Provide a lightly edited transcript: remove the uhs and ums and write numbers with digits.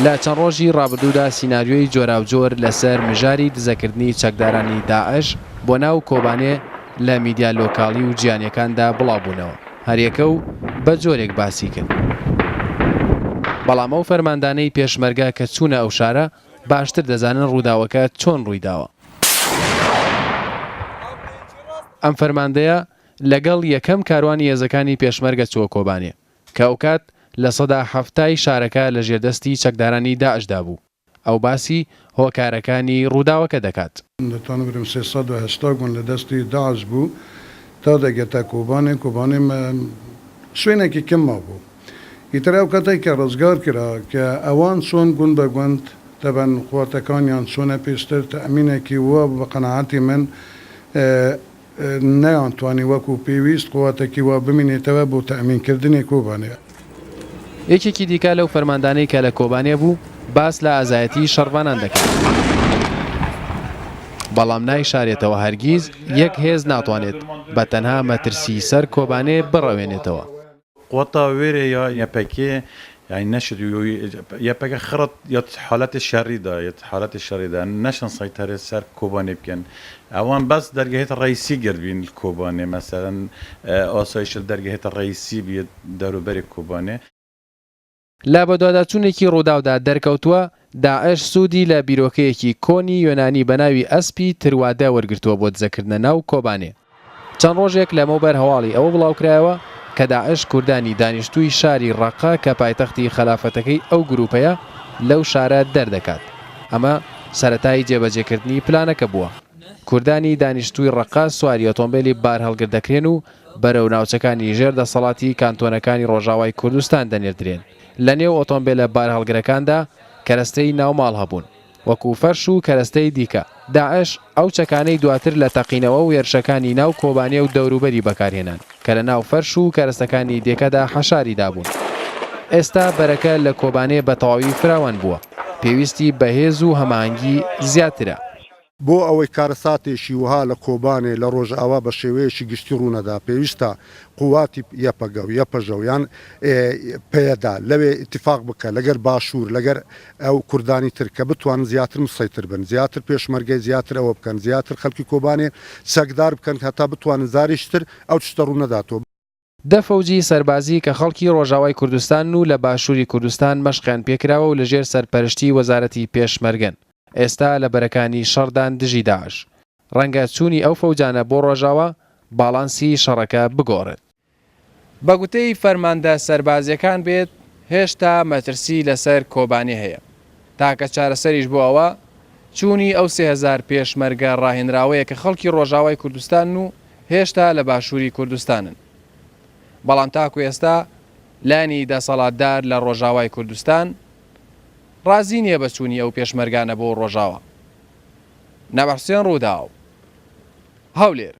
لە چەند ڕۆژی ڕابردوودا سیناریۆی جۆراوجۆر لەسەر مژاری دزەکردنی چەکدارانی داعش بۆ ناو کۆبانێ لە میدیا لۆکاڵی و جیهانیەکاندا بڵاوبوونەوە هەریەکە و بە جۆرێک باسی کرد. بەڵام ئەو فەرماندانەی پێشمەرگە کە چوونە ئەو شارە باشتر دەزانن ڕووداوەکە چۆن ڕوویداوە. ئەم فەرماندەیە لەگەڵ یەکەم کاروانی هێزەکانی پێشمەرگە چووە کۆبانێ کە ئەو کات لە سەدا هەفتای شارەکە لە ژێردەستی چەکدارانی داعشدا بوو. ئەو باسی هۆکارەکانی ڕووداوەکە دەکات. دەتوانم 380 گوند لە دەستی داعش بوو تا دەگەتە کۆبانێ شوێنێکی کەم مابوو. ئیتر ئەو کاتێک کە ڕزگار کرا کە ئەوان چۆن گوند بە گوند دەبەن قووەتەکانیان چۆنە پێشتر تەمینێکی وە بە قەناعەتی من نەیانتوانی وەکو پێویست قووەتێکی وا بمینێتەوە بۆ تەمینکردنی کۆبانێ. یەکێکی دیکە لەو فەرماندانەی کە لە کۆبانێ بوو باس لە ئازایەتی شەڕڤانان دەکات. بەڵام نایشارێتەوە هەرگیز یەک هێز ناتوانێت بە تەنها مەترسی سەر کۆبانێ بڕەوێنێتەوە. قوتا وێرە یا یەپەکێ يعني نشد يبقى خرط يت حالات الشريدة نشان سيطرة سر كوباني بكن اوان بس درجة الرئيسي قربين الكوباني مثلا آسایش درجة الرئيسي بيد دروبر كوباني لا بەدواداچوونێکی ڕووداودا دەرکەوتووە داعش سوودی لە بیرۆکەیەکی کۆنی یۆنانی بەناوی ئەسپی تروادە وەرگرتووە بۆ دزەکردنە ناو کۆبانێ. چەند ڕۆژێک لەمەوبەر هەواڵی ئەوە بڵاوکرایەوە کە داعش کوردانی دانیشتووی شاری ڕەقا کە پایتەختی خەلافەتەکەی ئەو گروپەیە لەو شارە دەردەکات. ئەمە سەرەتای جێبەجێکردنی پلانەکە بووە. کوردانی دانیشتووی ڕەقا سواری ئۆتۆمبیلی بار هەڵگر دەکرێن و بەرەو ناوچەکانی ژێر دەسەڵاتی کانتۆنەکانی ڕۆژاوای کوردستان دەنێردرێن. لە نێو ئۆتۆمبیلە بار هەڵگرەکاندا کەرەستەی ناوماڵ هەبوون وەکو فەرش و کەرەستەی دیکە. داعش ئەو چەکانەی دواتر لە تەقینەوە و وێرشەکانی ناو کۆبانێ و دەوروبەری بەکارهێنان کە لە ناو فەرش و کەرەستەکانی دیکەدا حەشاریدا بوون. ئێستا بەرەکە لە کۆبانێ بە تەواوی فراوان بووە. پێویستی بەهێز و هەماهەنگی زیاترە. بۆ ئەوەی کارەساتێکی وها لە کۆبانێ لە ڕۆژئاوا بە شێوەیەکی گشتی ڕوونەدا پێویستە قوواتی یەپەگە و یەپەژەویان پێدا لەوێ اتفاق بکە لەگەر باشوور لەگەر ئەو کوردانی تر کە بتوانن زیاتر مسەیتر بن زیاتر پێشمەرگەی زیاتر ئەوە بکەن زیاتر خەڵکی کۆبانێ سەگدار بکەن هەتا بتوانن زاریشتر ئەو تشتە ڕوونەداتەوە. دەفەوجی سەربازی کە خەڵکی ڕۆژاوای کوردستان و لە باشووری کوردستان مەشقیان پێکراوە و لەژێر سەرپەرشتی وەزارەتی پێشمەرگەن ئێستا لە بەرەکانی شەڕدان دژی داعش. ڕەنگە چوونی ئەو فەوجانە بۆ ڕۆژاوە باڵانسی شەڕەکە بگۆڕێت. بە گوتەی فەرماندە سەربازیەکان بێت هێشتا مەترسی لەسەر کۆبانێ هەیە. تاکە چارەسەریش بۆ ئەوە چوونی ئەو 3000 پێشمەرگە ڕاهێنراوەیە کە خەڵکی ڕۆژاوای کوردستان و هێشتا لە باشووری کوردستانن. بەڵام تاکو ئێستا لانی دەسەڵاتدار لە ڕۆژاوای کوردستان ڕازی نییە بە چوونی ئەو پێشمەرگانە بۆ ڕۆژاوە. نەبەحسێن ڕووداو هەولێر.